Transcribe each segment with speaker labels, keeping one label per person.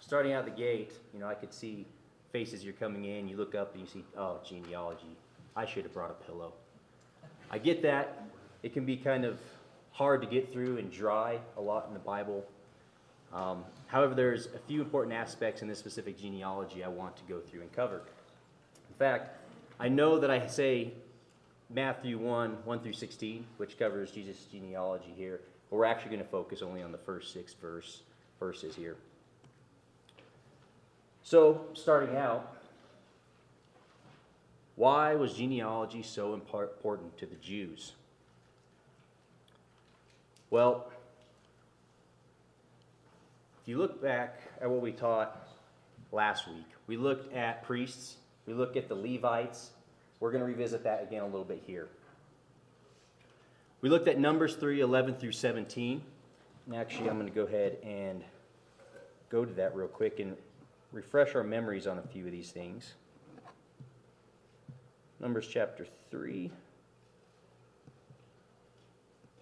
Speaker 1: starting out the gate, I could see faces you're coming in. You look up and you see, oh, genealogy. I should have brought a pillow. I get that. It can be kind of hard to get through and dry a lot in the Bible. However, there's a few important aspects in this specific genealogy I want to go through and cover. In fact, I know that I say Matthew 1 through 16, which covers Jesus' genealogy here, but we're actually going to focus only on the first 6 verses here. So, starting out, why was genealogy so important to the Jews? Well, if you look back at what we taught last week, we looked at priests, we looked at the Levites. We're going to revisit that again a little bit here. We looked at Numbers 3:11 through 17. And actually, I'm going to go ahead and go to that real quick and refresh our memories on a few of these things. Numbers chapter 3.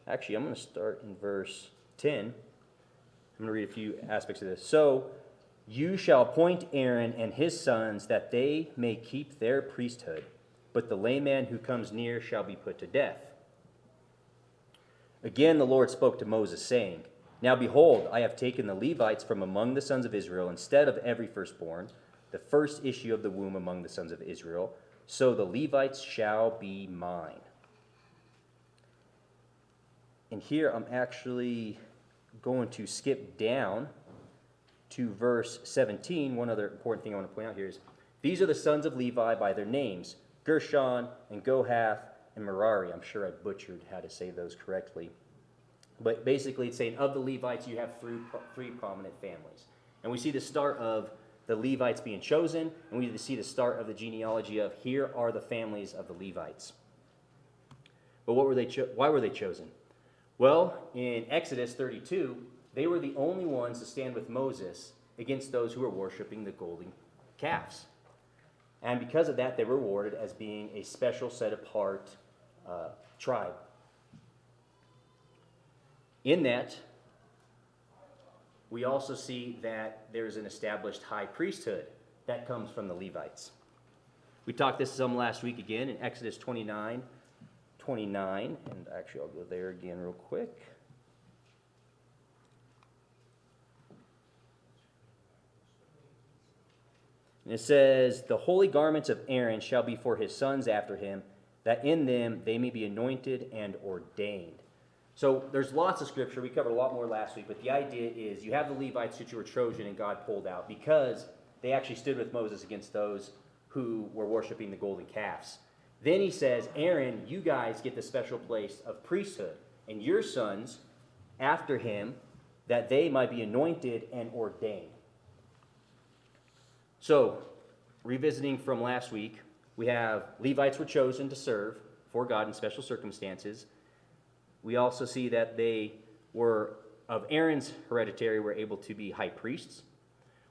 Speaker 1: Actually, I'm going to start in verse 10. I'm going to read a few aspects of this. So, you shall appoint Aaron and his sons that they may keep their priesthood, but the layman who comes near shall be put to death. Again the Lord spoke to Moses, saying, Now behold, I have taken the Levites from among the sons of Israel instead of every firstborn, the first issue of the womb among the sons of Israel, so the Levites shall be mine. And here I'm actually going to skip down to verse 17. One other important thing I want to point out here is, these are the sons of Levi by their names, Gershon and Kohath and Merari. I'm sure I butchered how to say those correctly. But basically it's saying of the Levites you have three prominent families. And we see the start of the Levites being chosen, and we see the start of the genealogy of here are the families of the Levites. But what were they why were they chosen? Well, in Exodus 32, they were the only ones to stand with Moses against those who were worshiping the golden calves. And because of that, they were rewarded as being a special set-apart tribe. In that, we also see that there's an established high priesthood that comes from the Levites. We talked this some last week again in Exodus 29, and actually I'll go there again real quick. And it says, the holy garments of Aaron shall be for his sons after him, that in them they may be anointed and ordained. So there's lots of scripture. We covered a lot more last week, but the idea is you have the Levites that you were chosen and God pulled out because they actually stood with Moses against those who were worshiping the golden calves. Then he says, Aaron, you guys get the special place of priesthood, and your sons after him, that they might be anointed and ordained. So, revisiting from last week, we have Levites were chosen to serve for God in special circumstances. We also see that they were, of Aaron's hereditary, were able to be high priests.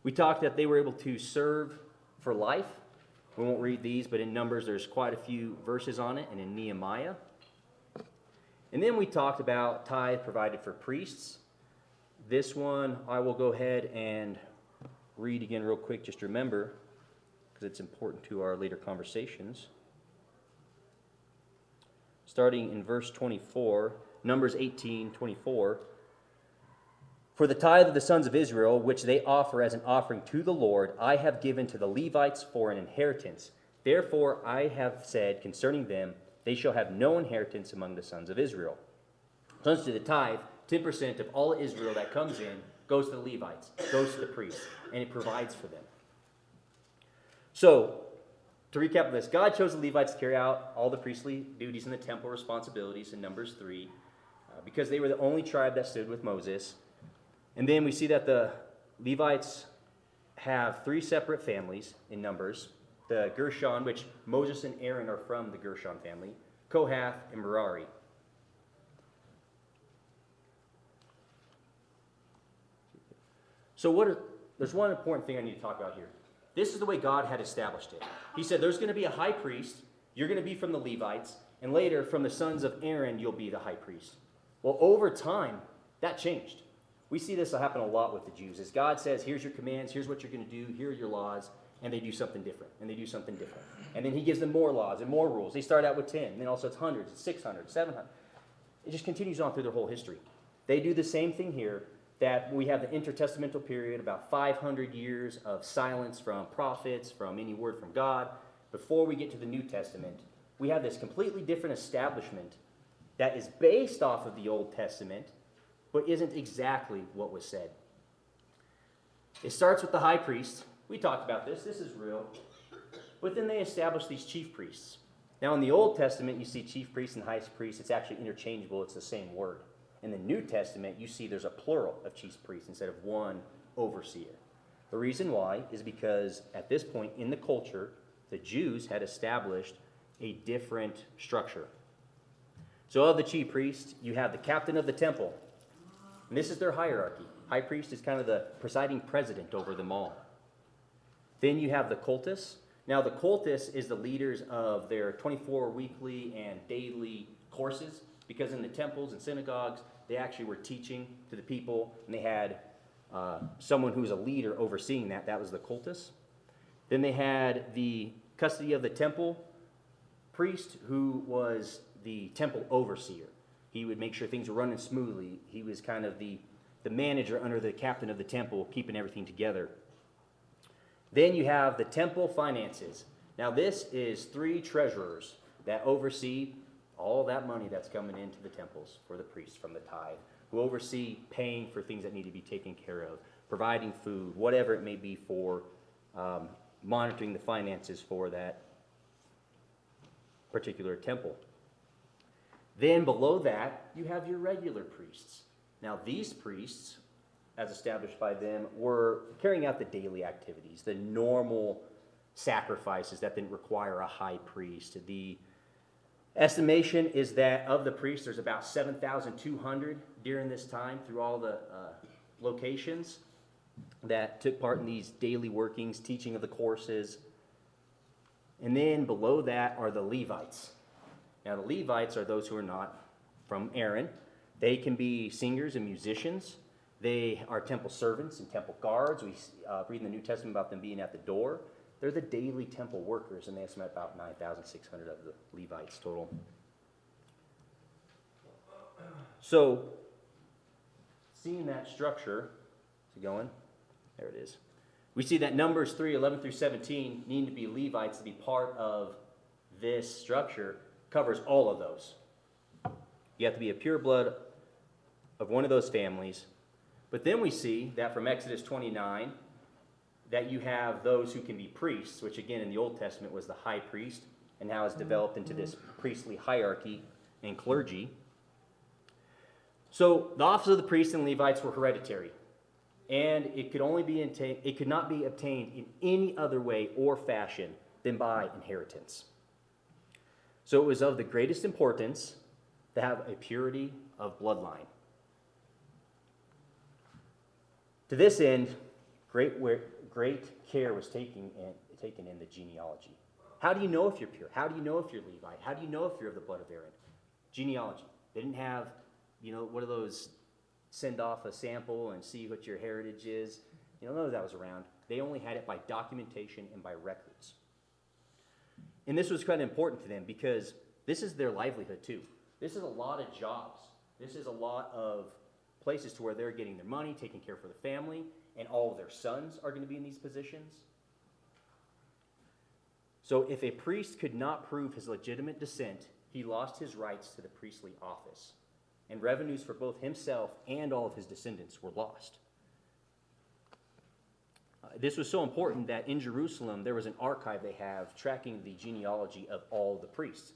Speaker 1: We talked that they were able to serve for life. We won't read these, but in Numbers there's quite a few verses on it, and in Nehemiah. And then we talked about tithe provided for priests. This one I will go ahead and read again real quick, just remember, because it's important to our later conversations. Starting in verse 24, Numbers 18:24. For the tithe of the sons of Israel, which they offer as an offering to the Lord, I have given to the Levites for an inheritance. Therefore I have said concerning them, they shall have no inheritance among the sons of Israel. So to the tithe, 10% of all Israel that comes in goes to the Levites, goes to the priests, and it provides for them. So, to recap this, God chose the Levites to carry out all the priestly duties and the temple responsibilities in Numbers 3 because they were the only tribe that stood with Moses. And then we see that the Levites have 3 separate families in Numbers. The Gershon, which Moses and Aaron are from the Gershon family, Kohath, and Merari. So there's one important thing I need to talk about here. This is the way God had established it. He said there's going to be a high priest, you're going to be from the Levites, and later from the sons of Aaron you'll be the high priest. Well, over time, that changed. We see this happen a lot with the Jews. As God says, here's your commands, here's what you're going to do, here are your laws, and they do something different, and they do something different. And then he gives them more laws and more rules. They start out with 10, and then also it's hundreds, it's 600, 700. It just continues on through their whole history. They do the same thing here, that we have the intertestamental period, about 500 years of silence from prophets, from any word from God. Before we get to the New Testament, we have this completely different establishment that is based off of the Old Testament, but isn't exactly what was said. It starts with the high priest. We talked about this. This is real. But then they establish these chief priests. Now, in the Old Testament, you see chief priest and high priest. It's actually interchangeable. It's the same word. In the New Testament, you see there's a plural of chief priests instead of one overseer. The reason why is because at this point in the culture, the Jews had established a different structure. So of the chief priests, you have the captain of the temple. And this is their hierarchy. High priest is kind of the presiding president over them all. Then you have the cultus. Now the cultus is the leaders of their 24 weekly and daily courses, because in the temples and synagogues, they actually were teaching to the people, and they had someone who was a leader overseeing that. That was the cultus. Then they had the custody of the temple priest, who was the temple overseer. He would make sure things were running smoothly. He was kind of the manager under the captain of the temple, keeping everything together. Then you have the temple finances. Now this is 3 treasurers that oversee all that money that's coming into the temples for the priests from the tithe, who oversee paying for things that need to be taken care of, providing food, whatever it may be for monitoring the finances for that particular temple. Then below that, you have your regular priests. Now these priests, as established by them, were carrying out the daily activities, the normal sacrifices that didn't require a high priest. The estimation is that of the priests, there's about 7,200 during this time through all the locations that took part in these daily workings, teaching of the courses. And then below that are the Levites. Now the Levites are those who are not from Aaron. They can be singers and musicians. They are temple servants and temple guards. We read in the New Testament about them being at the door. They're the daily temple workers, and they estimate about 9,600 of the Levites total. So, seeing that structure, is it going? There it is. We see that Numbers 3, 11 through 17 need to be Levites to be part of this structure. Covers all of those. You have to be a pure blood of one of those families. But then we see that from Exodus 29, that you have those who can be priests, which again in the Old Testament was the high priest, and now has developed into this priestly hierarchy and clergy. So the office of the priests and Levites were hereditary, and it could not be obtained in any other way or fashion than by inheritance. So it was of the greatest importance to have a purity of bloodline. To this end, great care was taken in the genealogy. How do you know if you're pure? How do you know if you're Levite? How do you know if you're of the blood of Aaron? Genealogy. They didn't have, what are those, send off a sample and see what your heritage is. None of that was around. They only had it by documentation and by records. And this was kind of important to them because this is their livelihood too. This is a lot of jobs. This is a lot of places to where they're getting their money, taking care for the family, and all of their sons are going to be in these positions. So if a priest could not prove his legitimate descent, he lost his rights to the priestly office, and revenues for both himself and all of his descendants were lost. This was so important that in Jerusalem, there was an archive they have tracking the genealogy of all the priests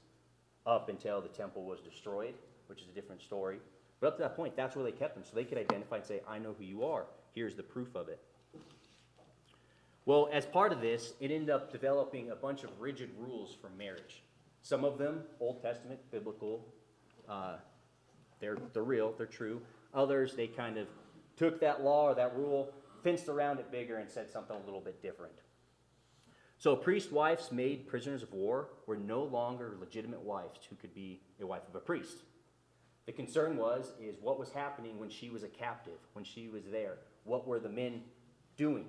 Speaker 1: up until the temple was destroyed, which is a different story. But up to that point, that's where they kept them, so they could identify and say, I know who you are. Here's the proof of it. Well, as part of this, it ended up developing a bunch of rigid rules for marriage. Some of them, Old Testament, biblical, they're real, they're true. Others, they kind of took that law or that rule, fenced around it bigger, and said something a little bit different. So priest wives made prisoners of war were no longer legitimate wives who could be a wife of a priest. The concern is what was happening when she was a captive, when she was there? What were the men doing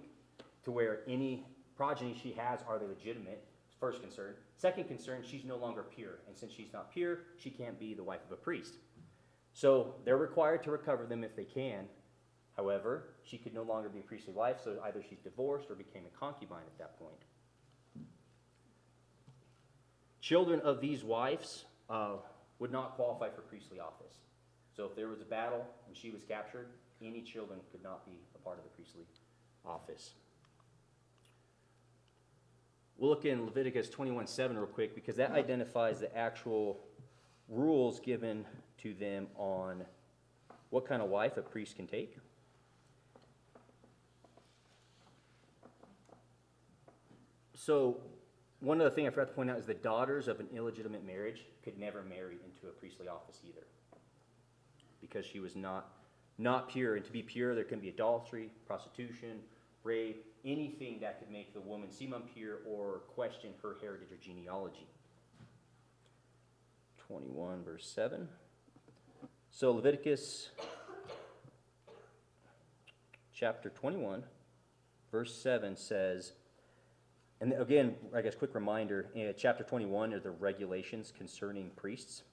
Speaker 1: to where any progeny she has, are they legitimate? First concern. Second concern, she's no longer pure. And since she's not pure, she can't be the wife of a priest. So they're required to recover them if they can. However, she could no longer be a priestly wife, so either she's divorced or became a concubine at that point. Children of these wives would not qualify for priestly office. So if there was a battle and she was captured, any children could not be a part of the priestly office. We'll look in Leviticus 21:7 real quick because that identifies the actual rules given to them on what kind of wife a priest can take. So one other thing I forgot to point out is the daughters of an illegitimate marriage could never marry into a priestly office either, because she was not pure. And to be pure, there can be adultery, prostitution, rape, anything that could make the woman seem impure or question her heritage or genealogy. 21 verse 7. So Leviticus chapter 21 verse 7 says, and again, I guess quick reminder, in chapter 21 are the regulations concerning priests.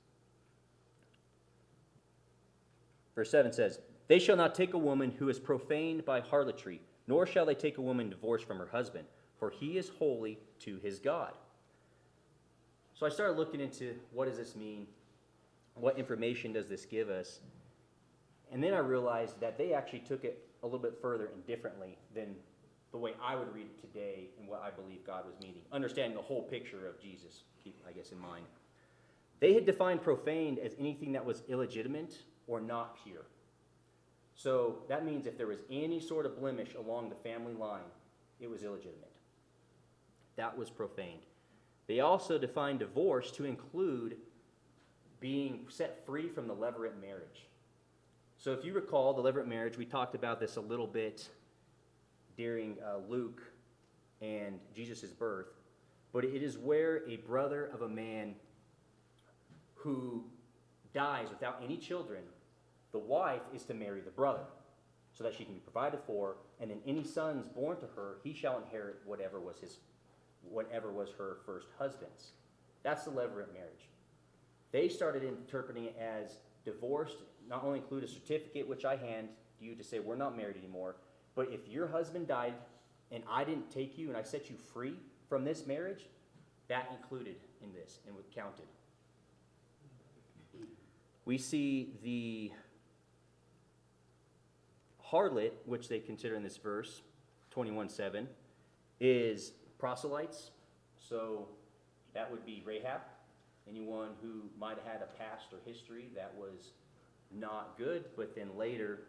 Speaker 1: Verse 7 says, "They shall not take a woman who is profaned by harlotry, nor shall they take a woman divorced from her husband, for he is holy to his God." So I started looking into what does this mean? What information does this give us? And then I realized that they actually took it a little bit further and differently than the way I would read it today and what I believe God was meaning. Understanding the whole picture of Jesus, keep, I guess, in mind. They had defined profaned as anything that was illegitimate or not pure. So that means if there was any sort of blemish along the family line, it was illegitimate. That was profaned. They also defined divorce to include being set free from the levirate marriage. So if you recall the levirate marriage, we talked about this a little bit during Luke and Jesus' birth, but it is where a brother of a man who dies without any children, the wife is to marry the brother so that she can be provided for, and then any sons born to her, he shall inherit whatever was her first husband's. That's the levirate marriage. They started interpreting it as divorced, not only include a certificate, which I hand you to say we're not married anymore, but if your husband died and I didn't take you and I set you free from this marriage, that included in this and counted. We see the harlot, which they consider in this verse, 21:7, is proselytes. So that would be Rahab, anyone who might have had a past or history that was not good, but then later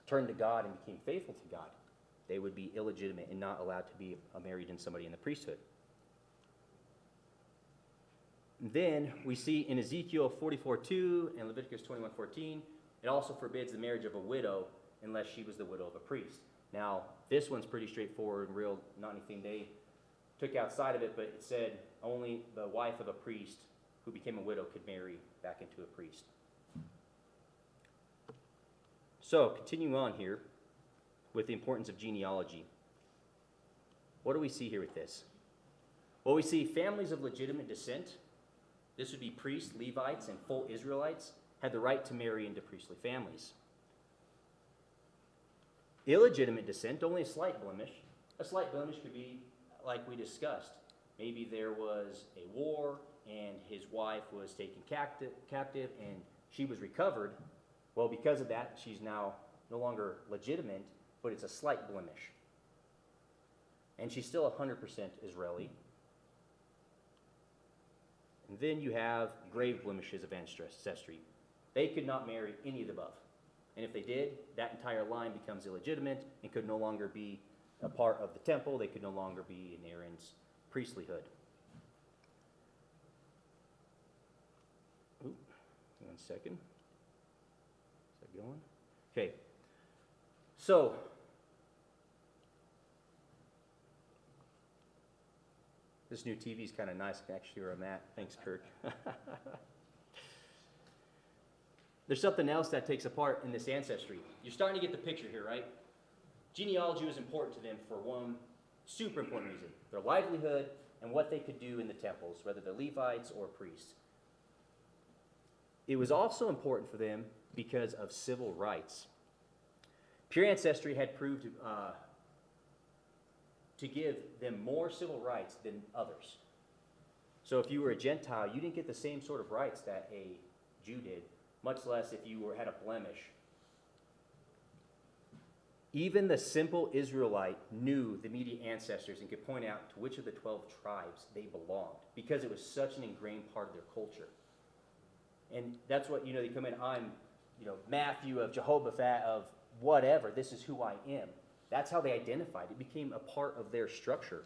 Speaker 1: turned to God and became faithful to God. They would be illegitimate and not allowed to be married in somebody in the priesthood. Then we see in Ezekiel 44:2 and Leviticus 21:14, it also forbids the marriage of a widow unless she was the widow of a priest. Now, this one's pretty straightforward and real, not anything they took outside of it, but it said only the wife of a priest who became a widow could marry back into a priest. So, continuing on here with the importance of genealogy. What do we see here with this? Well, we see families of legitimate descent, this would be priests, Levites, and full Israelites, had the right to marry into priestly families. Illegitimate descent, only a slight blemish. A slight blemish could be, like we discussed, maybe there was a war and his wife was taken captive and she was recovered. Well, because of that, she's now no longer legitimate, but it's a slight blemish. And she's still 100% Israeli. And then you have grave blemishes of ancestry. They could not marry any of the above. And if they did, that entire line becomes illegitimate and could no longer be a part of the temple. They could no longer be in Aaron's priestlyhood. Ooh, 1 second. Is that going? Okay. So, this new TV is kind of nice. I can actually see where I'm at. Thanks, Kirk. there's something else that takes a part in this ancestry. You're starting to get the picture here, right? Genealogy was important to them for one super important reason: their livelihood and what they could do in the temples, whether they're Levites or priests. It was also important for them because of civil rights. Pure ancestry had proved to give them more civil rights than others. So if you were a Gentile, you didn't get the same sort of rights that a Jew did, much less if you had a blemish. Even the simple Israelite knew the immediate ancestors and could point out to which of the 12 tribes they belonged, because it was such an ingrained part of their culture. And that's what, they come in, I'm, Matthew of Jehoshaphat of whatever, this is who I am. That's how they identified. It became a part of their structure.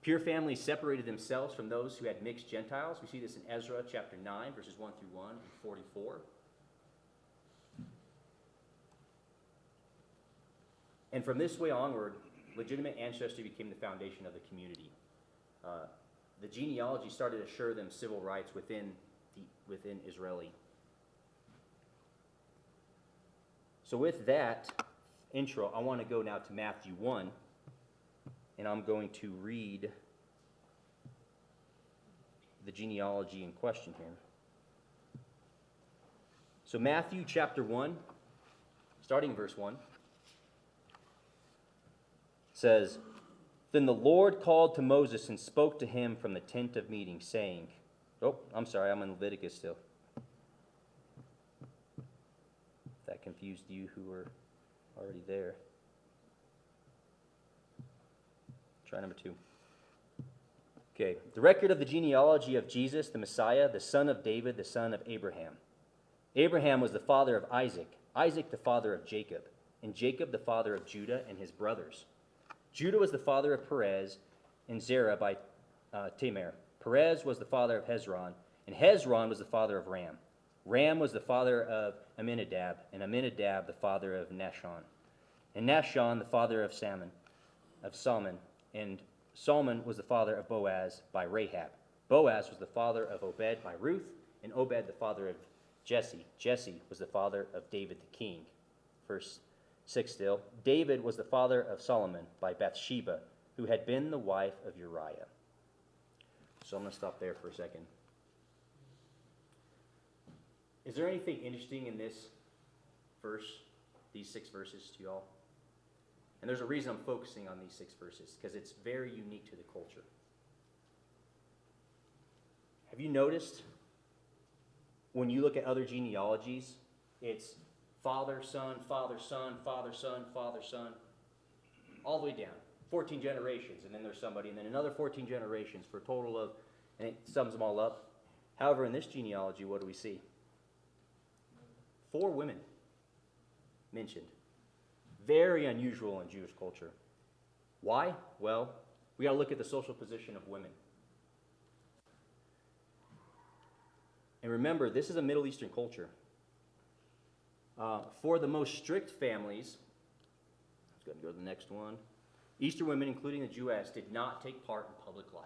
Speaker 1: Pure families separated themselves from those who had mixed Gentiles. We see this in Ezra chapter 9, verses 1 through 1 and 44. And from this way onward, legitimate ancestry became the foundation of the community. The genealogy started to assure them civil rights within Israeli. So with that intro, I want to go now to Matthew 1, and I'm going to read the genealogy in question here. So Matthew chapter 1, starting verse 1, says, "Then the Lord called to Moses and spoke to him from the tent of meeting, saying," oh, I'm sorry, I'm in Leviticus still. If that confused you who were already there. Try number 2. Okay, the record of the genealogy of Jesus, the Messiah, the son of David, the son of Abraham. Abraham was the father of Isaac, Isaac the father of Jacob, and Jacob the father of Judah and his brothers. Judah was the father of Perez and Zerah by Tamar. Perez was the father of Hezron, and Hezron was the father of Ram. Ram was the father of Amminadab, and Amminadab the father of Nahshon. And Nahshon the father of Salmon, and Salmon was the father of Boaz by Rahab. Boaz was the father of Obed by Ruth, and Obed the father of Jesse. Jesse was the father of David the king. Verse 6 still. David was the father of Solomon by Bathsheba, who had been the wife of Uriah. So I'm going to stop there for a second. Is there anything interesting in this verse, these 6 verses to y'all? And there's a reason I'm focusing on these 6 verses, because it's very unique to the culture. Have you noticed when you look at other genealogies, it's father, son, father, son, father, son, father, son, all the way down. 14 generations, and then there's somebody, and then another 14 generations for a total of, and it sums them all up. However, in this genealogy, what do we see? 4 women mentioned. Very unusual in Jewish culture. Why? Well, we got to look at the social position of women. And remember, this is a Middle Eastern culture. For the most strict families, let's go ahead and go to the next one. Eastern women, including the Jewess, did not take part in public life.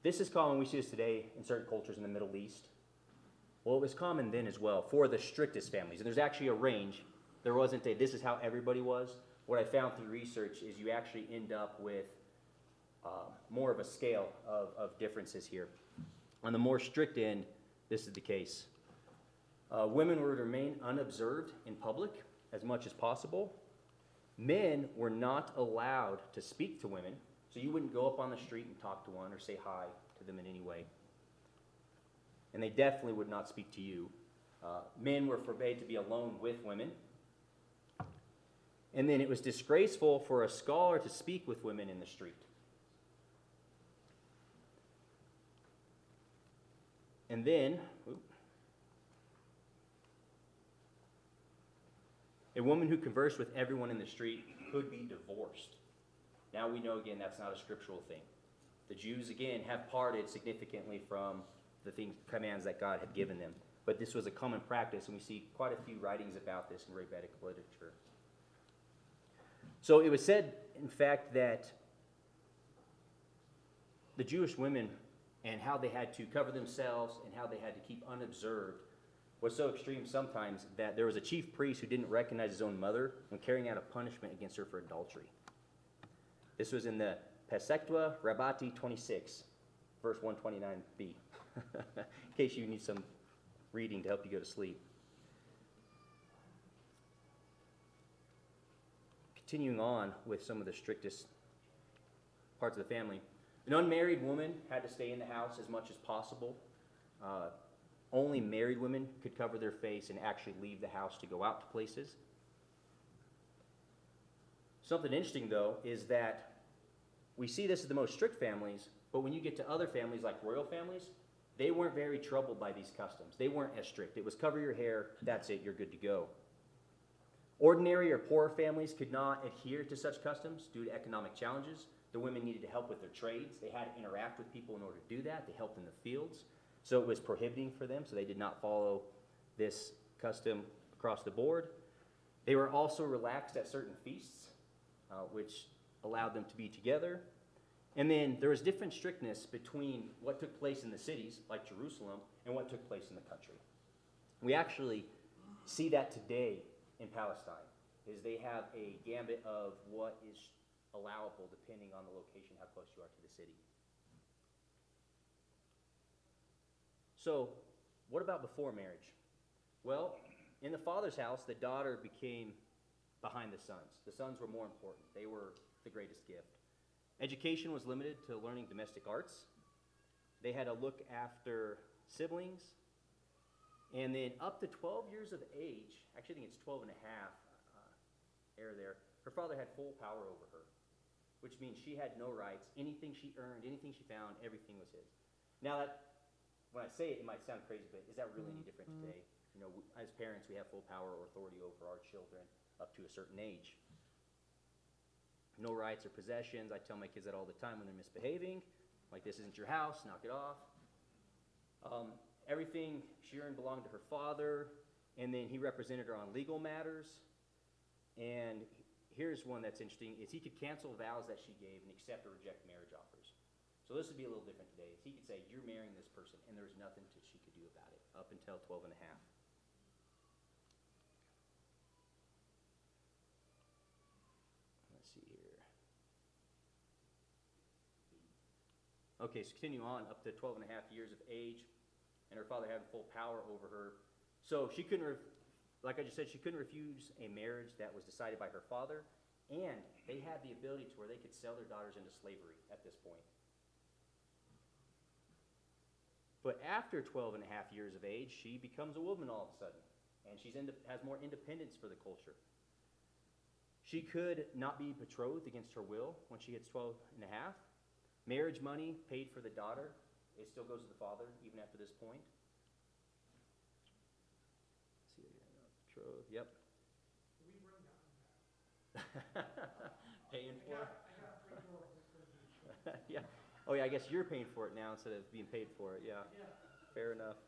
Speaker 1: This is common. We see this today in certain cultures in the Middle East. Well, it was common then as well for the strictest families. And there's actually a range. There wasn't this is how everybody was. What I found through research is you actually end up with more of a scale of differences here. On the more strict end, this is the case. Women were to remain unobserved in public as much as possible. Men were not allowed to speak to women, so you wouldn't go up on the street and talk to one or say hi to them in any way. And they definitely would not speak to you. Men were forbade to be alone with women. And then it was disgraceful for a scholar to speak with women in the street. And then, a woman who conversed with everyone in the street could be divorced. Now we know, again, that's not a scriptural thing. The Jews, again, have parted significantly from the commands that God had given them. But this was a common practice, and we see quite a few writings about this in rabbinic literature. So it was said, in fact, that the Jewish women and how they had to cover themselves and how they had to keep unobserved was so extreme sometimes that there was a chief priest who didn't recognize his own mother when carrying out a punishment against her for adultery. This was in the Pesectua Rabbati 26, verse 129b, in case you need some reading to help you go to sleep. Continuing on with some of the strictest parts of the family, an unmarried woman had to stay in the house as much as possible. Only married women could cover their face and actually leave the house to go out to places. Something interesting, though, is that we see this as the most strict families, but when you get to other families like royal families, they weren't very troubled by these customs. They weren't as strict. It was cover your hair, that's it, you're good to go. Ordinary or poor families could not adhere to such customs due to economic challenges. The women needed to help with their trades. They had to interact with people in order to do that. They helped in the fields. So it was prohibiting for them, so they did not follow this custom across the board. They were also relaxed at certain feasts, which allowed them to be together. And then there was different strictness between what took place in the cities, like Jerusalem, and what took place in the country. We actually see that today in Palestine, is they have a gambit of what is allowable depending on the location, how close you are to the city. So, what about before marriage? Well, in the father's house, the daughter became behind the sons. The sons were more important. They were the greatest gift. Education was limited to learning domestic arts. They had to look after siblings. And then up to 12 years of age, actually I think it's 12 and a half, error there, her father had full power over her, which means she had no rights. Anything she earned, anything she found, everything was his. Now, that, when I say it, it might sound crazy, but is that really any different today? You know, as parents, we have full power or authority over our children up to a certain age. No rights or possessions. I tell my kids that all the time when they're misbehaving. Like, this isn't your house, knock it off. Everything she earned belonged to her father, and then he represented her on legal matters. And here's one that's interesting, is he could cancel vows that she gave and accept or reject marriage offers. So this would be a little different today. Is he could say, you're marrying this person, and there's nothing she could do about it, up until 12 and a half. Let's see here. Okay, so continue on up to 12 and a half years of age, and her father having full power over her. So she couldn't, like I just said, she couldn't refuse a marriage that was decided by her father, and they had the ability to where they could sell their daughters into slavery at this point. But after 12 and a half years of age, she becomes a woman all of a sudden, and she has more independence for the culture. She could not be betrothed against her will when she hits 12 and a half. Marriage money paid for the daughter, it still goes to the father even after this point. Let's see, betrothed, yep.
Speaker 2: We bring that.
Speaker 1: Paying for it?
Speaker 2: I got a free girl for the
Speaker 1: Yeah. Oh yeah, I guess you're paying for it now instead of being paid for it, yeah.
Speaker 2: Yeah.
Speaker 1: Fair enough.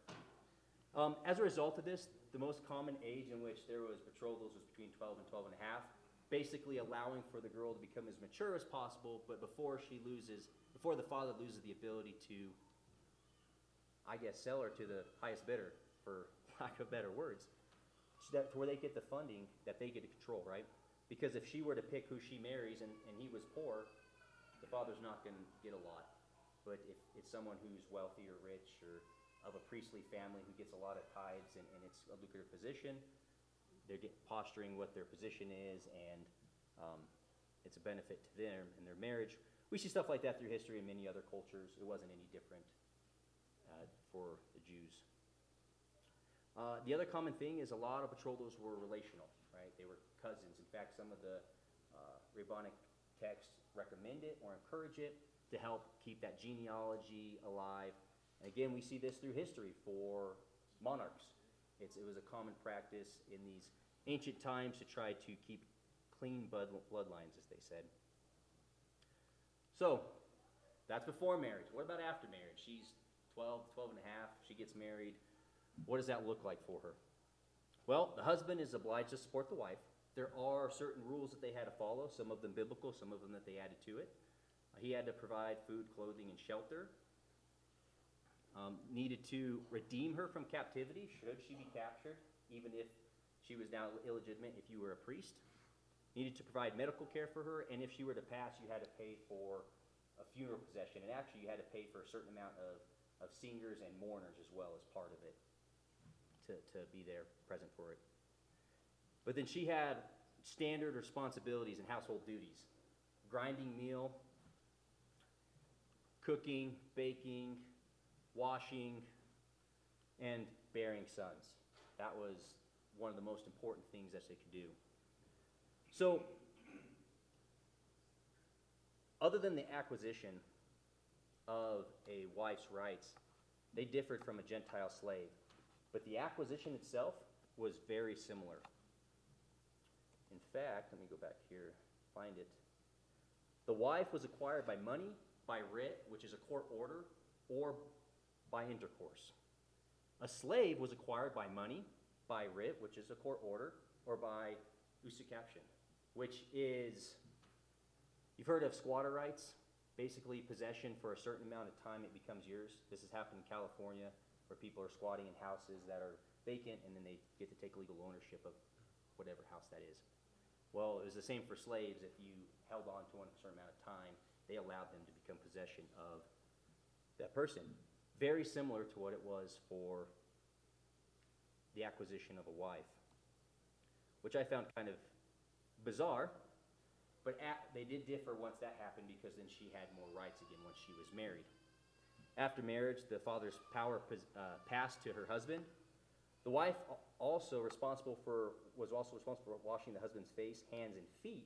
Speaker 1: As a result of this, the most common age in which there was betrothals was between 12 and 12 and a half, basically allowing for the girl to become as mature as possible, but before the father loses the ability to, I guess, sell her to the highest bidder, for lack of better words, so that to where they get the funding that they get to control, right? Because if she were to pick who she marries and he was poor, the father's not going to get a lot. But if it's someone who's wealthy or rich or of a priestly family who gets a lot of tithes and it's a lucrative position, they're posturing what their position is, and it's a benefit to them in their marriage. We see stuff like that through history in many other cultures. It wasn't any different for the Jews. The other common thing is a lot of betrothals were relational, right? They were cousins. In fact, some of the rabbinic texts recommend it or encourage it to help keep that genealogy alive. And again, we see this through history for monarchs. It was a common practice in these ancient times to try to keep clean bloodlines, as they said. So, that's before marriage. What about after marriage? She's 12, 12 and a half, she gets married. What does that look like for her? Well, the husband is obliged to support the wife. There are certain rules that they had to follow, some of them biblical, some of them that they added to it. He had to provide food, clothing, and shelter. needed to redeem her from captivity should she be captured, even if she was now illegitimate if you were a priest. Needed to provide medical care for her, and if she were to pass, you had to pay for a funeral procession. And actually, you had to pay for a certain amount of singers and mourners as well as part of it to be there present for it. But then she had standard responsibilities and household duties. Grinding meal, cooking, baking, washing, and bearing sons. That was one of the most important things that they could do. So, other than the acquisition of a wife's rights, they differed from a Gentile slave. But the acquisition itself was very similar. In fact, let me go back here, find it. The wife was acquired by money, by writ, which is a court order, or by intercourse. A slave was acquired by money, by writ, which is a court order, or by usufruction, which is, you've heard of squatter rights, basically possession for a certain amount of time, it becomes yours. This has happened in California, where people are squatting in houses that are vacant, and then they get to take legal ownership of whatever house that is. Well, it was the same for slaves. If you held on to one a certain amount of time, they allowed them to become possession of that person. Very similar to what it was for the acquisition of a wife, which I found kind of bizarre, but they did differ once that happened, because then she had more rights again once she was married. After marriage, the father's power passed to her husband. The wife was also responsible for washing the husband's face, hands, and feet.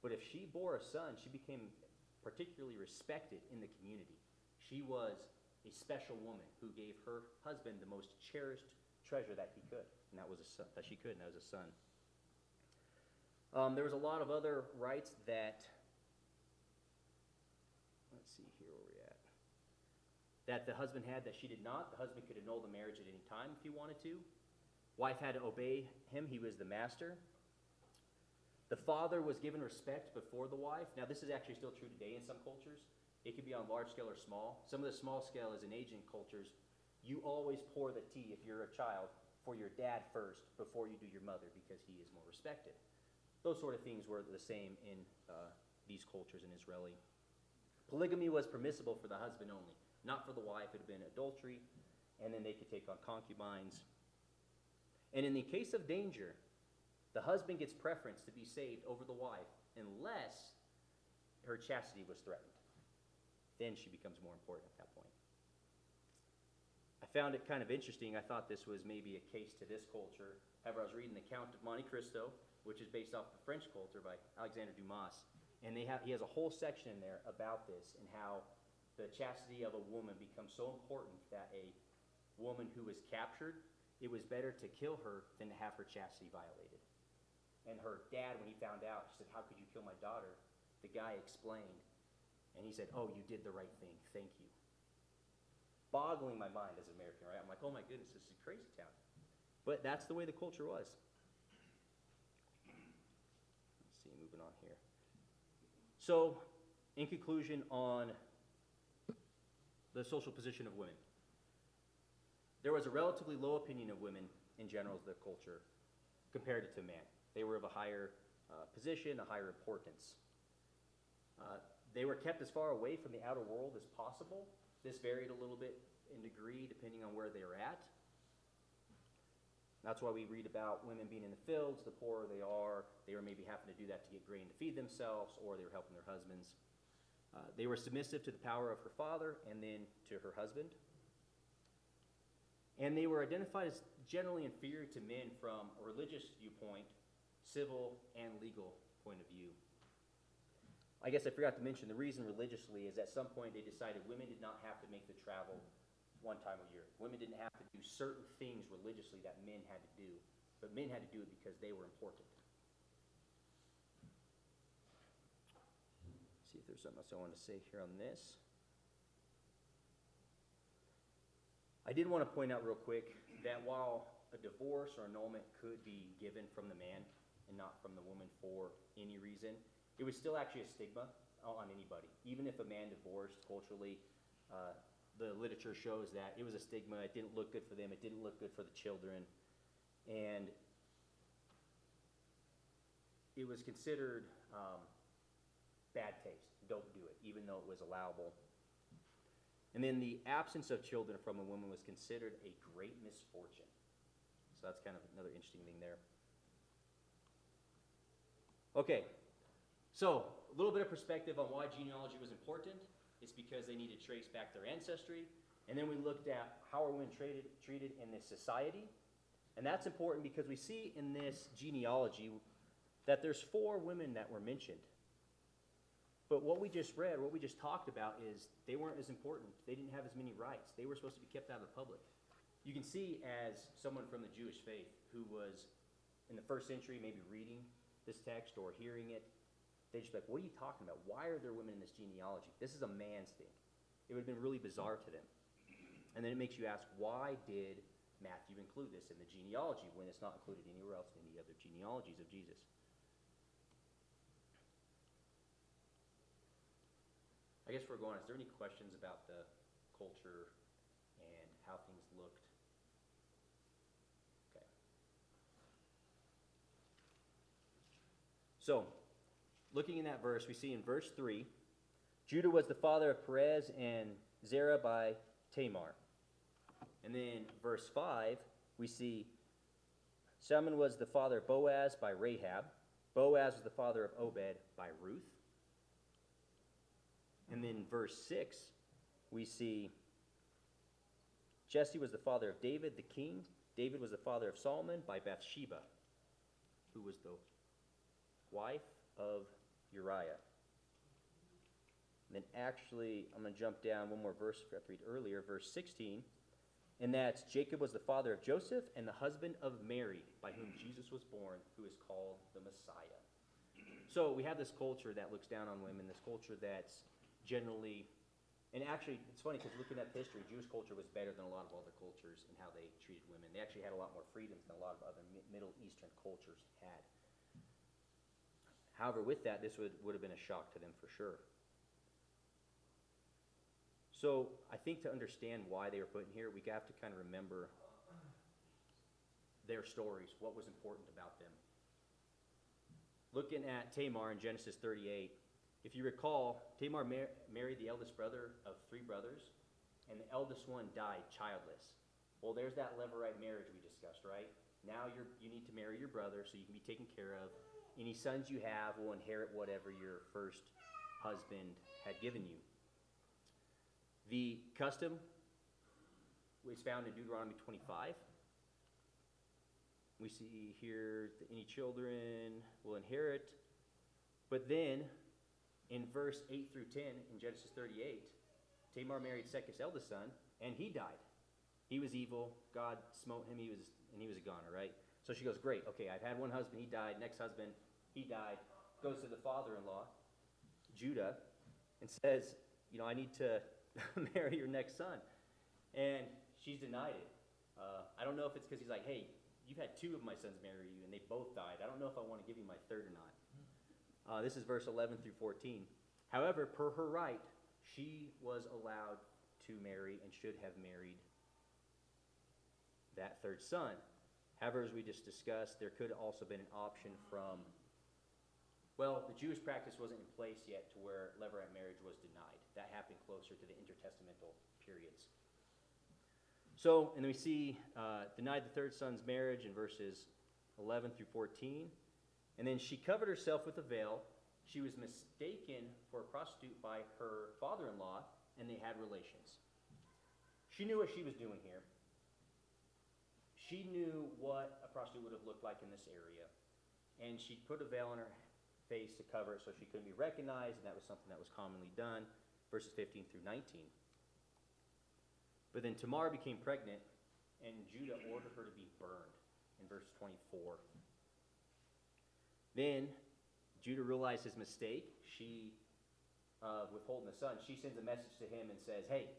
Speaker 1: But if she bore a son, she became particularly respected in the community. She was a special woman who gave her husband the most cherished treasure that he could, and that was a son, that she could, and that was a son. There was a lot of other rights that, let's see here where we're at, that the husband had that she did not. The husband could annul the marriage at any time if he wanted to. Wife had to obey him. He was the master. The father was given respect before the wife. Now, this is actually still true today in some cultures. It could be on large scale or small. Some of the small scale is in Asian cultures. You always pour the tea, if you're a child, for your dad first before you do your mother, because he is more respected. Those sort of things were the same in these cultures in Israeli. Polygamy was permissible for the husband only, not for the wife. It had been adultery, and then they could take on concubines. And in the case of danger, the husband gets preference to be saved over the wife unless her chastity was threatened. Then she becomes more important at that point. I found it kind of interesting. I thought this was maybe a case to this culture. However, I was reading The Count of Monte Cristo, which is based off the French culture by Alexandre Dumas. And he has a whole section in there about this and how the chastity of a woman becomes so important that a woman who was captured, it was better to kill her than to have her chastity violated. And her dad, when he found out, he said, "How could you kill my daughter?" The guy explained, and he said, "Oh, you did the right thing. Thank you." Boggling my mind as an American, right? I'm like, oh my goodness, this is crazy town. But that's the way the culture was. Let's see, moving on here. So, in conclusion on the social position of women, there was a relatively low opinion of women in general as the culture compared to men. They were of a higher position, a higher importance. They were kept as far away from the outer world as possible. This varied a little bit in degree depending on where they were at. That's why we read about women being in the fields. The poorer they were maybe having to do that to get grain to feed themselves, or they were helping their husbands. They were submissive to the power of her father and then to her husband. And they were identified as generally inferior to men from a religious viewpoint, civil and legal point of view. I guess I forgot to mention the reason religiously is at some point they decided women did not have to make the travel one time a year. Women didn't have to do certain things religiously that men had to do, but men had to do it because they were important. See if there's something else I want to say here on this. I did want to point out real quick that while a divorce or annulment could be given from the man and not from the woman for any reason, it was still actually a stigma on anybody. Even if a man divorced culturally, the literature shows that it was a stigma. It didn't look good for them. It didn't look good for the children. And it was considered bad taste. Don't do it, even though it was allowable. And then the absence of children from a woman was considered a great misfortune. So that's kind of another interesting thing there. Okay, so a little bit of perspective on why genealogy was important. It's because they needed to trace back their ancestry. And then we looked at how are women treated in this society. And that's important because we see in this genealogy that there's 4 women that were mentioned. But what we just read, what we just talked about is they weren't as important. They didn't have as many rights. They were supposed to be kept out of the public. You can see as someone from the Jewish faith who was in the first century maybe reading this text or hearing it, they'd just be like, what are you talking about? Why are there women in this genealogy? This is a man's thing. It would have been really bizarre to them. And then it makes you ask, why did Matthew include this in the genealogy when it's not included anywhere else in the other genealogies of Jesus? I guess we're going, is there any questions about the culture and how things looked? Okay. So, looking in that verse, we see in verse 3, Judah was the father of Perez and Zerah by Tamar. And then verse 5, we see Salmon was the father of Boaz by Rahab. Boaz was the father of Obed by Ruth. And then verse 6, we see Jesse was the father of David, the king. David was the father of Solomon by Bathsheba, who was the wife of Uriah. And then actually, I'm going to jump down one more verse I read earlier, verse 16. And that's Jacob was the father of Joseph and the husband of Mary, by whom Jesus was born, who is called the Messiah. So we have this culture that looks down on women, this culture that's generally, and actually it's funny because looking at history, Jewish culture was better than a lot of other cultures in how they treated women. They actually had a lot more freedoms than a lot of other Middle Eastern cultures had. However, with that, this would have been a shock to them for sure. So I think to understand why they were put in here, we have to kind of remember their stories, what was important about them. Looking at Tamar in Genesis 38, if you recall, Tamar married the eldest brother of 3 brothers, and the eldest one died childless. Well, there's that Levirate marriage we discussed, right? Now you need to marry your brother so you can be taken care of. Any sons you have will inherit whatever your first husband had given you. The custom is found in Deuteronomy 25. We see here that any children will inherit. But then, in verse 8 through 10 in Genesis 38, Tamar married Sek's eldest son, and he died. He was evil. God smote him. He was a goner, right? So she goes, great. Okay, I've had one husband. He died. Next husband, he died. Goes to the father-in-law, Judah, and says, I need to marry your next son. And she's denied it. I don't know if it's because he's like, hey, you've had 2 of my sons marry you, and they both died. I don't know if I want to give you my third or not. This is verse 11 through 14. However, per her right, she was allowed to marry and should have married that third son. However, as we just discussed, there could also been an option from, the Jewish practice wasn't in place yet to where Levirate marriage was denied. That happened closer to the intertestamental periods. So, and then we see denied the third son's marriage in verses 11 through 14. And then she covered herself with a veil. She was mistaken for a prostitute by her father-in-law, and they had relations. She knew what she was doing here. She knew what a prostitute would have looked like in this area. And she put a veil on her face to cover it so she couldn't be recognized, and that was something that was commonly done, verses 15 through 19. But then Tamar became pregnant, and Judah ordered her to be burned in verse 24. Then Judah realized his mistake. She, withholding the son, she sends a message to him and says, hey,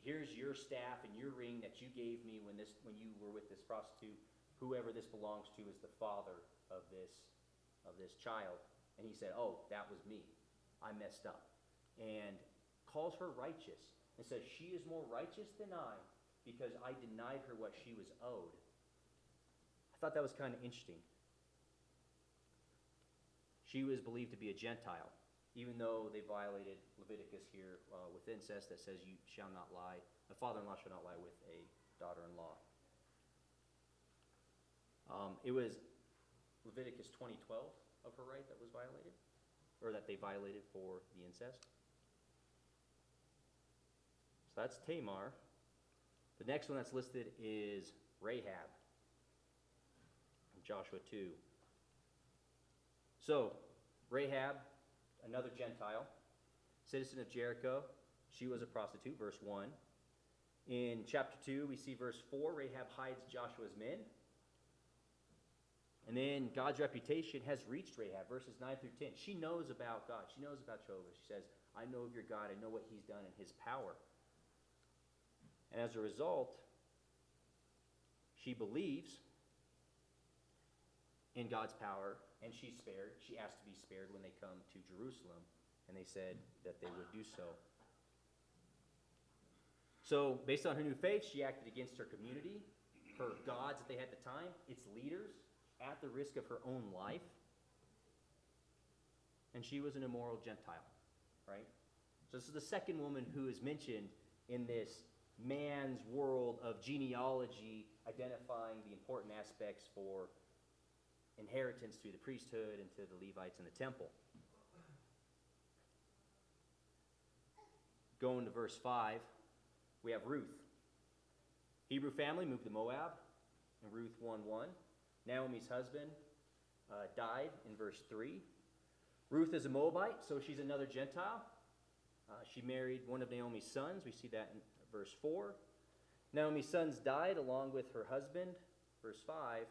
Speaker 1: here's your staff and your ring that you gave me when you were with this prostitute. Whoever this belongs to is the father of this child. And he said, oh, that was me. I messed up. And calls her righteous. and says, "She is more righteous than I, because I denied her what she was owed." I thought that was kind of interesting. She was believed to be a Gentile, even though they violated Leviticus here with incest that says you shall not lie, a father-in-law shall not lie with a daughter-in-law. It was Leviticus 20:12 of her right that was violated, or that they violated for the incest. So that's Tamar. The next one that's listed is Rahab, from Joshua 2. So, Rahab, another Gentile, citizen of Jericho. She was a prostitute, verse 1. In chapter 2, we see verse 4, Rahab hides Joshua's men. And then God's reputation has reached Rahab, verses 9 through 10. She knows about God. She knows about Jehovah. She says, "I know of your God. I know what he's done in his power." And as a result, she believes in God's power, and she's spared. She asked to be spared when they come to Jerusalem, and they said that they would do so. So, based on her new faith, she acted against her community, her gods that they had at the time, its leaders, at the risk of her own life. And she was an immoral Gentile, right? So this is the second woman who is mentioned in this man's world of genealogy, identifying the important aspects for inheritance to the priesthood and to the Levites in the temple. Going to verse 5, we have Ruth. Hebrew family moved to Moab in Ruth 1:1. Naomi's husband died in verse 3. Ruth is a Moabite, so she's another Gentile. She married one of Naomi's sons. We see that in verse 4. Naomi's sons died along with her husband, verse 5.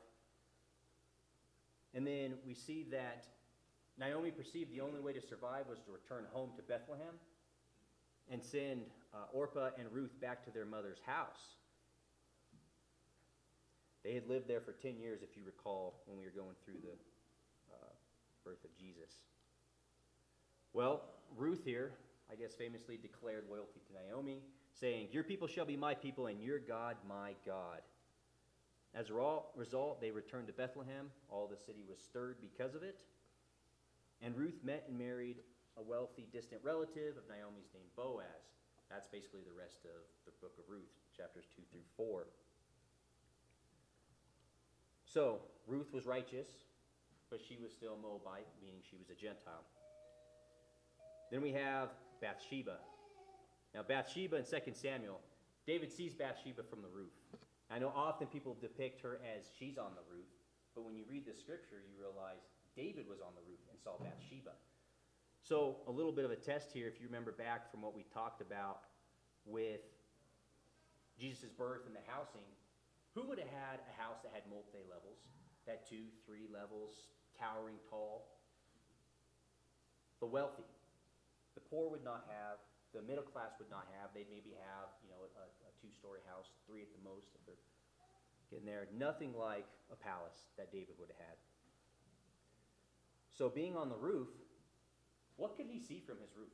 Speaker 1: And then we see that Naomi perceived the only way to survive was to return home to Bethlehem and send Orpah and Ruth back to their mother's house. They had lived there for 10 years, if you recall, when we were going through the birth of Jesus. Well, Ruth here, I guess, famously declared loyalty to Naomi, saying, "Your people shall be my people, and your God my God." As a result, they returned to Bethlehem. All the city was stirred because of it. And Ruth met and married a wealthy, distant relative of Naomi's named Boaz. That's basically the rest of the book of Ruth, chapters 2 through 4. So, Ruth was righteous, but she was still a Moabite, meaning she was a Gentile. Then we have Bathsheba. Now, Bathsheba in 2 Samuel, David sees Bathsheba from the roof. I know often people depict her as she's on the roof, but when you read the scripture, you realize David was on the roof and saw Bathsheba. So, a little bit of a test here, if you remember back from what we talked about with Jesus' birth and the housing. Who would have had a house that had multi-levels, that had 2, 3 levels, towering tall? The wealthy. The poor would not have, the middle class would not have. They'd maybe have, a 2-story house, 3 at the most if they're getting there. Nothing like a palace that David would have had. So being on the roof, what could he see from his roof?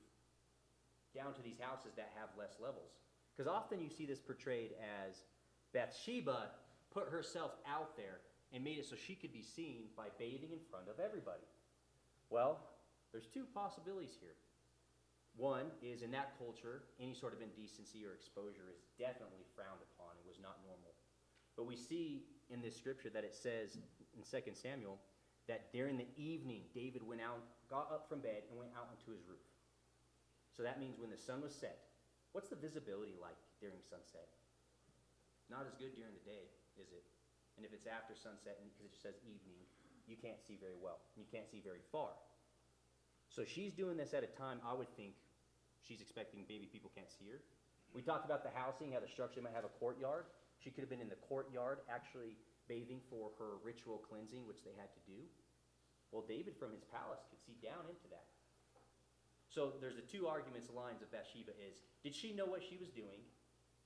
Speaker 1: Down to these houses that have less levels. Because often you see this portrayed as Bathsheba put herself out there and made it so she could be seen by bathing in front of everybody. Well, there's 2 possibilities here. One is, in that culture, any sort of indecency or exposure is definitely frowned upon and was not normal. But we see in this scripture that it says in 2 Samuel that during the evening, David got up from bed and went out onto his roof. So that means when the sun was set. What's the visibility like during sunset? Not as good during the day, is it? And if it's after sunset, and because it just says evening, you can't see very well. You can't see very far. So she's doing this at a time, I would think, she's expecting maybe people can't see her. We talked about the housing, how the structure might have a courtyard. She could have been in the courtyard actually bathing for her ritual cleansing, which they had to do. Well, David from his palace could see down into that. So there's the 2 arguments, the lines of Bathsheba is, did she know what she was doing?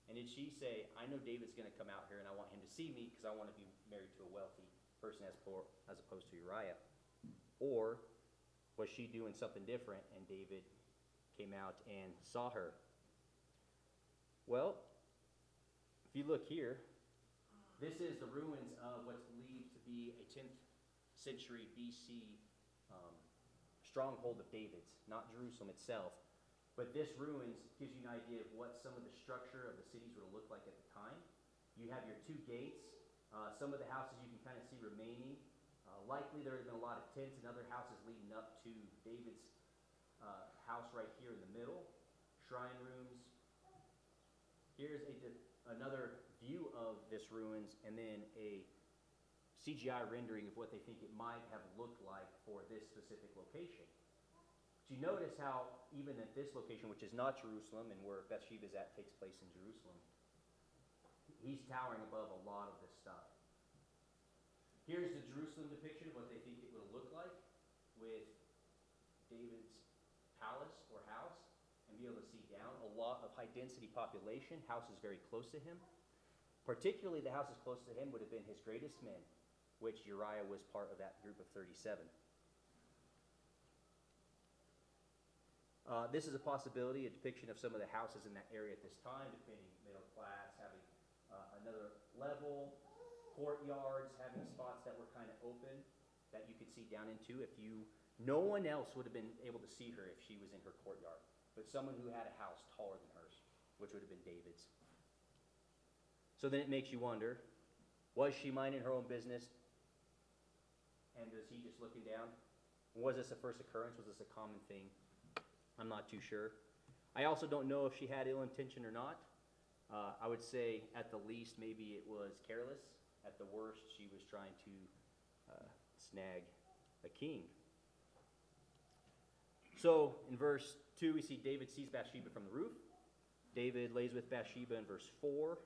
Speaker 1: And did she say, I know David's going to come out here and I want him to see me because I want to be married to a wealthy person as opposed to Uriah? Or was she doing something different and David came out and saw her? Well, if you look here, this is the ruins of what's believed to be a 10th century BC stronghold of David's, not Jerusalem itself. But this ruins gives you an idea of what some of the structure of the cities would have looked like at the time. You have your two gates. Some of the houses you can kind of see remaining. Likely there have been a lot of tents and other houses leading up to David's house right here in the middle. Shrine rooms. Here's another view of this ruins, and then a CGI rendering of what they think it might have looked like for this specific location. Do you notice how even at this location, which is not Jerusalem and where Bathsheba's at takes place in Jerusalem, he's towering above a lot of this stuff. Here's the Jerusalem depiction of what they think it would look like with David's palace or house, and be able to see down. A lot of high density population, houses very close to him. Particularly the houses close to him would have been his greatest men, which Uriah was part of that group of 37. This is a possibility, a depiction of some of the houses in that area at this time, depending middle class, having another level, courtyards, having spots that were kind of open that you could see down into. No one else would have been able to see her if she was in her courtyard, but someone who had a house taller than hers, which would have been David's. So then it makes you wonder, was she minding her own business? And was he just looking down? Was this a first occurrence? Was this a common thing? I'm not too sure. I also don't know if she had ill intention or not. I would say at the least maybe it was careless. At the worst, she was trying to snag a king. So in verse 2, we see David sees Bathsheba from the roof. David lays with Bathsheba in verse 4.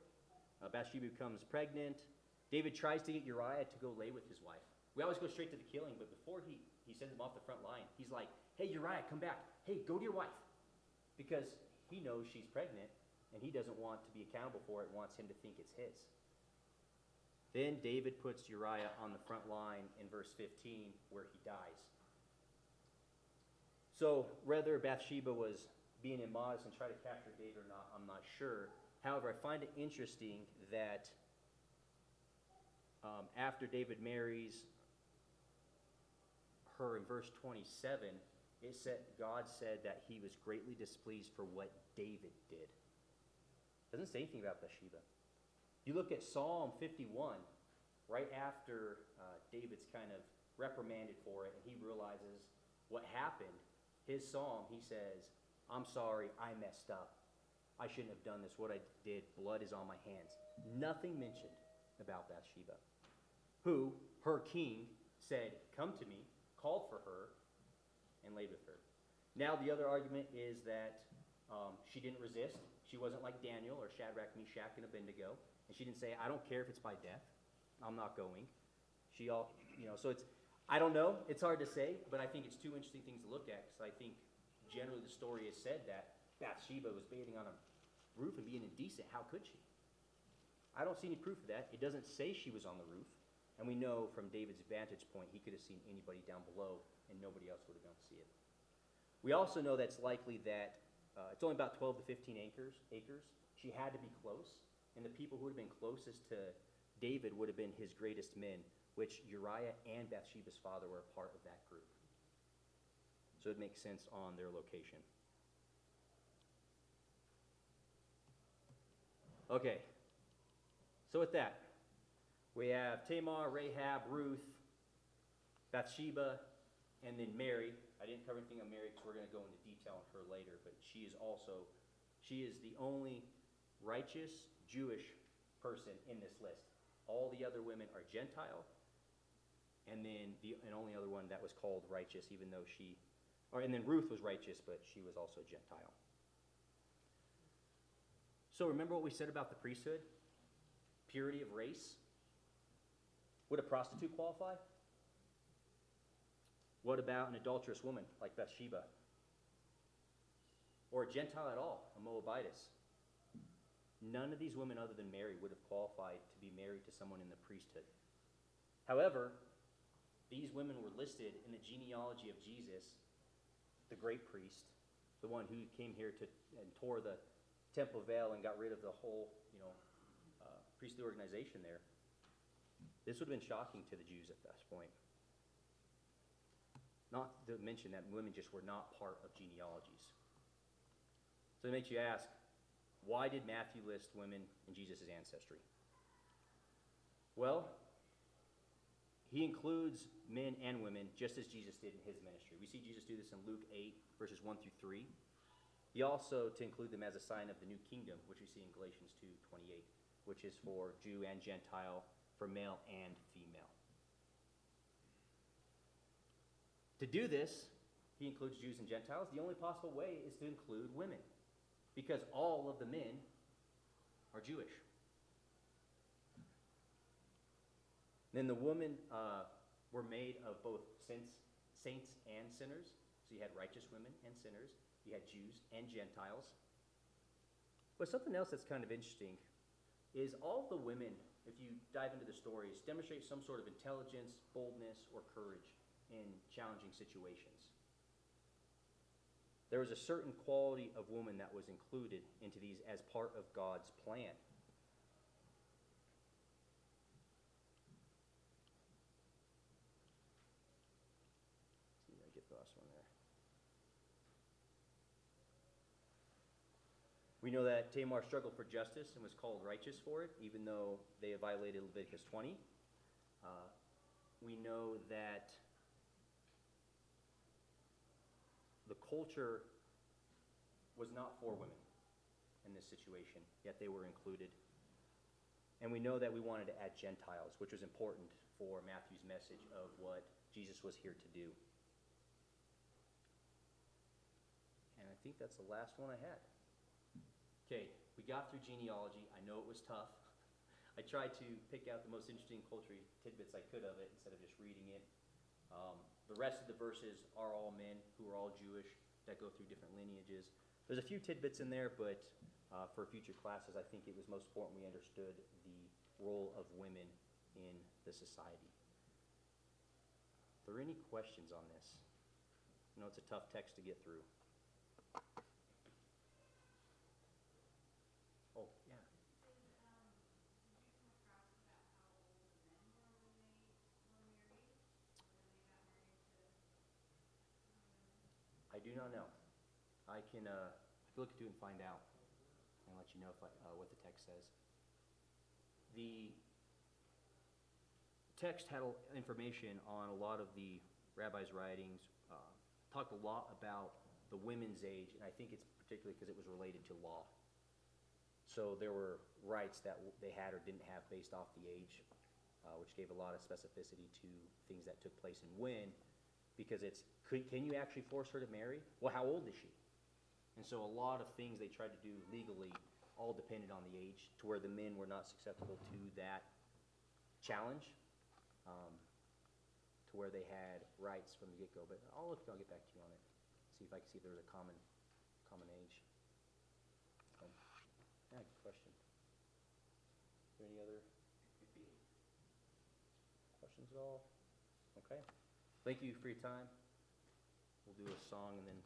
Speaker 1: Bathsheba becomes pregnant. David tries to get Uriah to go lay with his wife. We always go straight to the killing, but before he sends him off the front line, he's like, hey, Uriah, come back. Hey, go to your wife. Because he knows she's pregnant, and he doesn't want to be accountable for it and wants him to think it's his. Then David puts Uriah on the front line in verse 15, where he dies. So whether Bathsheba was being immodest and trying to capture David or not, I'm not sure. However, I find it interesting that after David marries her in verse 27, it said God said that he was greatly displeased for what David did. It doesn't say anything about Bathsheba. You look at Psalm 51, right after David's kind of reprimanded for it, and he realizes what happened. His psalm, he says, I'm sorry, I messed up. I shouldn't have done this. What I did, blood is on my hands. Nothing mentioned about Bathsheba, who, her king, said, come to me, called for her, and laid with her. Now the other argument is that she didn't resist. She wasn't like Daniel or Shadrach, Meshach, and Abednego. And she didn't say, I don't care if it's by death. I'm not going. So I don't know. It's hard to say, but I think it's two interesting things to look at, because I think generally the story has said that Bathsheba was bathing on a roof and being indecent. How could she? I don't see any proof of that. It doesn't say she was on the roof. And we know from David's vantage point, he could have seen anybody down below, and nobody else would have been able to see it. We also know that's likely that it's only about 12 to 15 acres. She had to be close, and the people who would have been closest to David would have been his greatest men, which Uriah and Bathsheba's father were a part of that group. So it makes sense on their location. Okay, so with that, we have Tamar, Rahab, Ruth, Bathsheba, and then Mary. I didn't cover anything on Mary because we're going to go into detail on her later, but she is the only righteous Jewish person in this list. All the other women are Gentile, and then the only other one that was called righteous, even though and then Ruth was righteous, but she was also a Gentile. So remember what we said about the priesthood? Purity of race. Would a prostitute qualify? What about an adulterous woman like Bathsheba? Or a Gentile at all, a Moabitess? None of these women other than Mary would have qualified to be married to someone in the priesthood. However, these women were listed in the genealogy of Jesus, the great priest, the one who came here and tore the temple veil and got rid of the whole, priestly organization there, this would have been shocking to the Jews at this point. Not to mention that women just were not part of genealogies. So it makes you ask, why did Matthew list women in Jesus' ancestry? Well, he includes men and women just as Jesus did in his ministry. We see Jesus do this in Luke 8, verses 1 through 3. He also to include them as a sign of the new kingdom, which we see in Galatians 2:28, which is for Jew and Gentile, for male and female. To do this, he includes Jews and Gentiles. The only possible way is to include women, because all of the men are Jewish. Then the women were made of both saints and sinners. So you had righteous women and sinners. You had Jews and Gentiles. But something else that's kind of interesting is all the women, if you dive into the stories, demonstrate some sort of intelligence, boldness, or courage in challenging situations. There was a certain quality of woman that was included into these as part of God's plan. See, I get the last one there. We know that Tamar struggled for justice and was called righteous for it, even though they had violated Leviticus 20. We know that the culture was not for women in this situation, yet they were included. And we know that we wanted to add Gentiles, which was important for Matthew's message of what Jesus was here to do. And I think that's the last one I had. Okay, we got through genealogy. I know it was tough. I tried to pick out the most interesting cultural tidbits I could of it instead of just reading it. The rest of the verses are all men who are all Jewish that go through different lineages. There's a few tidbits in there, but for future classes, I think it was most important we understood the role of women in the society. Are there any questions on this? I know it's a tough text to get through. Oh, yeah. I do not know. I can look into it and find out and let you know if what the text says. The text had information on a lot of the rabbis' writings, talked a lot about the women's age, and I think it's particularly because it was related to law. So there were rights that they had or didn't have based off the age, which gave a lot of specificity to things that took place and when, because can you actually force her to marry? Well, how old is she? And so a lot of things they tried to do legally all depended on the age, to where the men were not susceptible to that challenge, to where they had rights from the get-go. But I'll get back to you on it, see if I can see if there was a common age. Yeah, good question. Is there any other questions at all? Okay. Thank you for your time. We'll do a song and then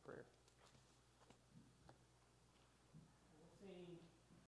Speaker 1: prayer.